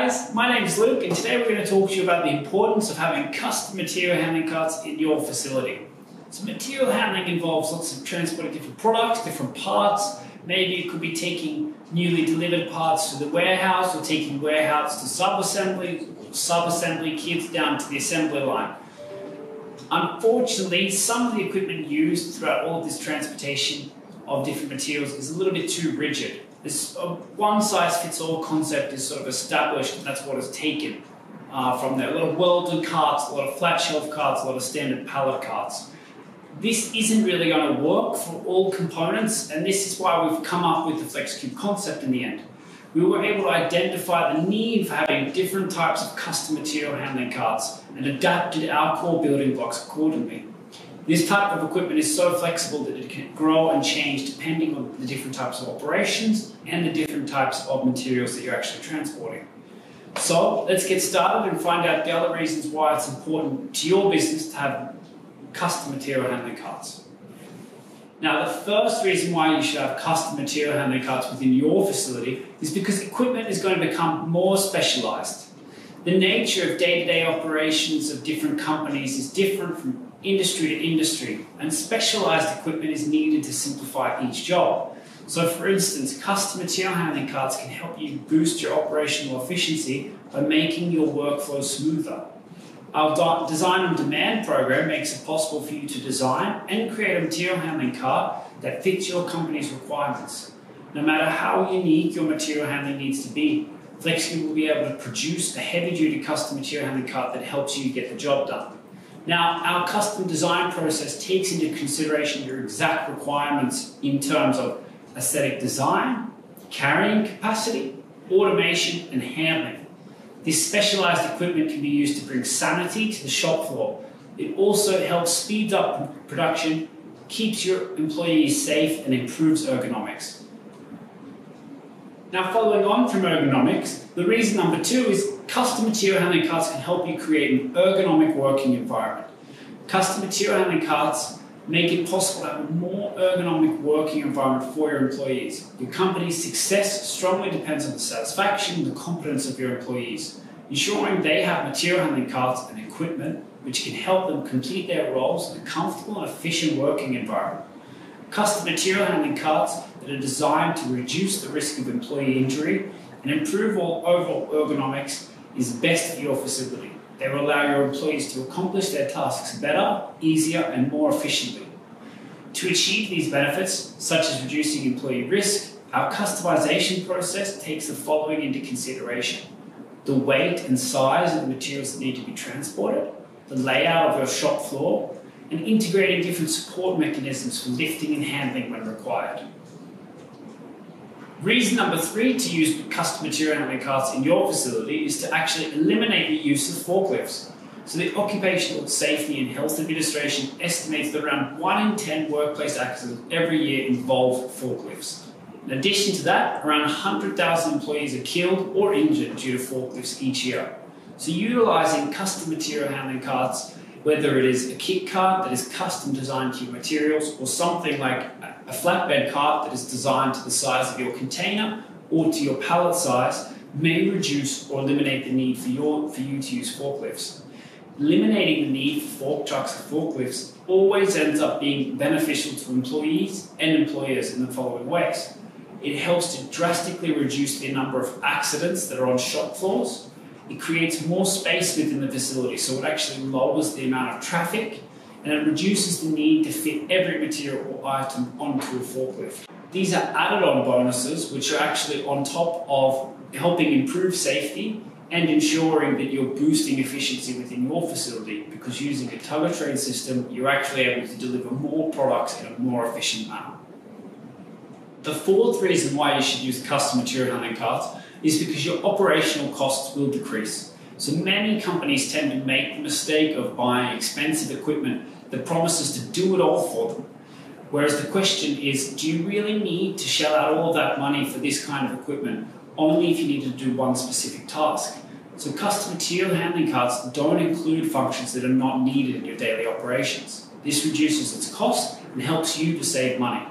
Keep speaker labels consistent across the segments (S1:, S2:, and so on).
S1: guys, my name is Luke and today we're going to talk to you about the importance of having custom material handling carts in your facility. So material handling involves lots of transporting different products, different parts. Maybe it could be taking newly delivered parts to the warehouse or taking warehouse to sub-assembly kits down to the assembly line. Unfortunately, some of the equipment used throughout all of this transportation of different materials is a little bit too rigid. This one-size-fits-all concept is sort of established, and that's what is taken from there. A lot of welded carts, a lot of flat shelf carts, a lot of standard pallet carts. This isn't really going to work for all components, and this is why we've come up with the FlexQube concept in the end. We were able to identify the need for having different types of custom material handling carts and adapted our core building blocks accordingly. This type of equipment is so flexible that it can grow and change depending on the different types of operations and the different types of materials that you're actually transporting. So let's get started and find out the other reasons why it's important to your business to have custom material handling carts. Now, the first reason why you should have custom material handling carts within your facility is because equipment is going to become more specialized. The nature of day-to-day operations of different companies is different from industry to industry, and specialized equipment is needed to simplify each job. So for instance, custom material handling carts can help you boost your operational efficiency by making your workflow smoother. Our design on demand program makes it possible for you to design and create a material handling cart that fits your company's requirements. No matter how unique your material handling needs to be, FlexQube will be able to produce a heavy-duty custom material handling cart that helps you get the job done. Now, our custom design process takes into consideration your exact requirements in terms of aesthetic design, carrying capacity, automation, and handling. This specialized equipment can be used to bring sanity to the shop floor. It also helps speed up production, keeps your employees safe, and improves ergonomics. Now, following on from ergonomics, the reason number 2 is custom material handling carts can help you create an ergonomic working environment. Custom material handling carts make it possible to have a more ergonomic working environment for your employees. Your company's success strongly depends on the satisfaction and the competence of your employees. Ensuring they have material handling carts and equipment which can help them complete their roles in a comfortable and efficient working environment. Custom material handling carts that are designed to reduce the risk of employee injury and improve overall ergonomics is best for your facility. They will allow your employees to accomplish their tasks better, easier, and more efficiently. To achieve these benefits, such as reducing employee risk, our customization process takes the following into consideration: the weight and size of the materials that need to be transported, the layout of your shop floor, and integrating different support mechanisms for lifting and handling when required. Reason number 3 to use custom material handling carts in your facility is to actually eliminate the use of forklifts. So the Occupational Safety and Health Administration estimates that around 1 in 10 workplace accidents every year involve forklifts. In addition to that, around 100,000 employees are killed or injured due to forklifts each year. So utilizing custom material handling carts, whether it is a kit cart that is custom designed to your materials or something like a flatbed cart that is designed to the size of your container or to your pallet size, may reduce or eliminate the need for you to use forklifts. Eliminating the need for fork trucks or forklifts always ends up being beneficial to employees and employers in the following ways. It helps to drastically reduce the number of accidents that are on shop floors. It creates more space within the facility, so it actually lowers the amount of traffic, and it reduces the need to fit every material or item onto a forklift. These are added-on bonuses which are actually on top of helping improve safety and ensuring that you're boosting efficiency within your facility, because using a tug-of-train system, you're actually able to deliver more products in a more efficient manner. The 4th reason why you should use custom material handling carts is because your operational costs will decrease. So many companies tend to make the mistake of buying expensive equipment that promises to do it all for them. Whereas the question is, do you really need to shell out all that money for this kind of equipment, only if you need to do one specific task? So custom material handling carts don't include functions that are not needed in your daily operations. This reduces its cost and helps you to save money.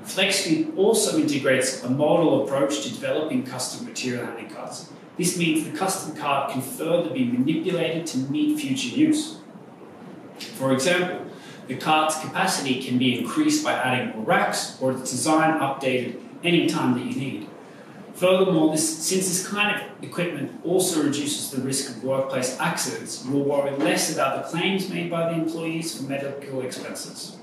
S1: FlexQube also integrates a modal approach to developing custom material handling carts. This means the custom cart can further be manipulated to meet future use. For example, the cart's capacity can be increased by adding more racks or its design updated any time that you need. Furthermore, since this kind of equipment also reduces the risk of workplace accidents, you will worry less about the claims made by the employees for medical expenses.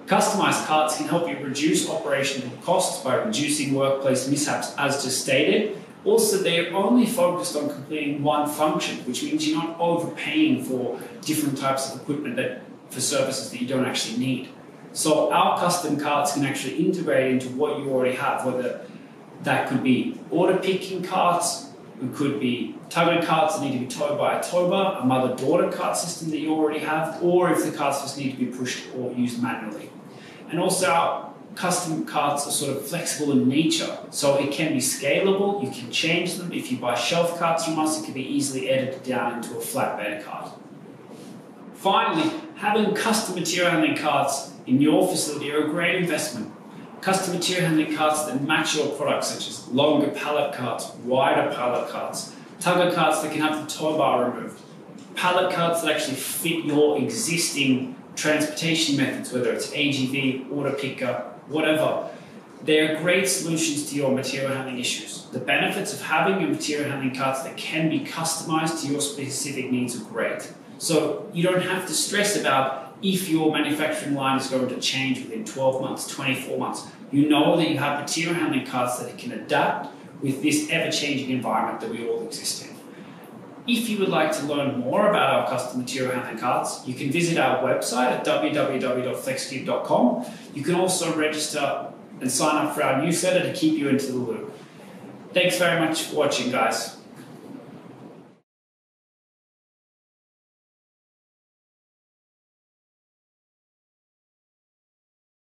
S1: Customized carts can help you reduce operational costs by reducing workplace mishaps, as just stated. Also, they are only focused on completing one function, which means you're not overpaying for different types of equipment for services that you don't actually need. So our custom carts can actually integrate into what you already have, whether that could be order picking carts, it could be tugger carts that need to be towed by a tow bar, a mother-daughter cart system that you already have, or if the carts just need to be pushed or used manually. And also our custom carts are sort of flexible in nature, so it can be scalable, you can change them. If you buy shelf carts from us, it can be easily edited down into a flatbed cart. Finally, having custom material handling carts in your facility are a great investment. Custom material handling carts that match your products, such as longer pallet carts, wider pallet carts, tugger carts that can have the tow bar removed, pallet carts that actually fit your existing transportation methods, whether it's AGV, order picker, whatever. They are great solutions to your material handling issues. The benefits of having your material handling carts that can be customized to your specific needs are great. So you don't have to stress about if your manufacturing line is going to change within 12 months, 24 months. You know that you have material handling carts that can adapt with this ever-changing environment that we all exist in. If you would like to learn more about our custom material handling carts, you can visit our website at www.flexcube.com. You can also register and sign up for our newsletter to keep you into the loop. Thanks very much for watching, guys.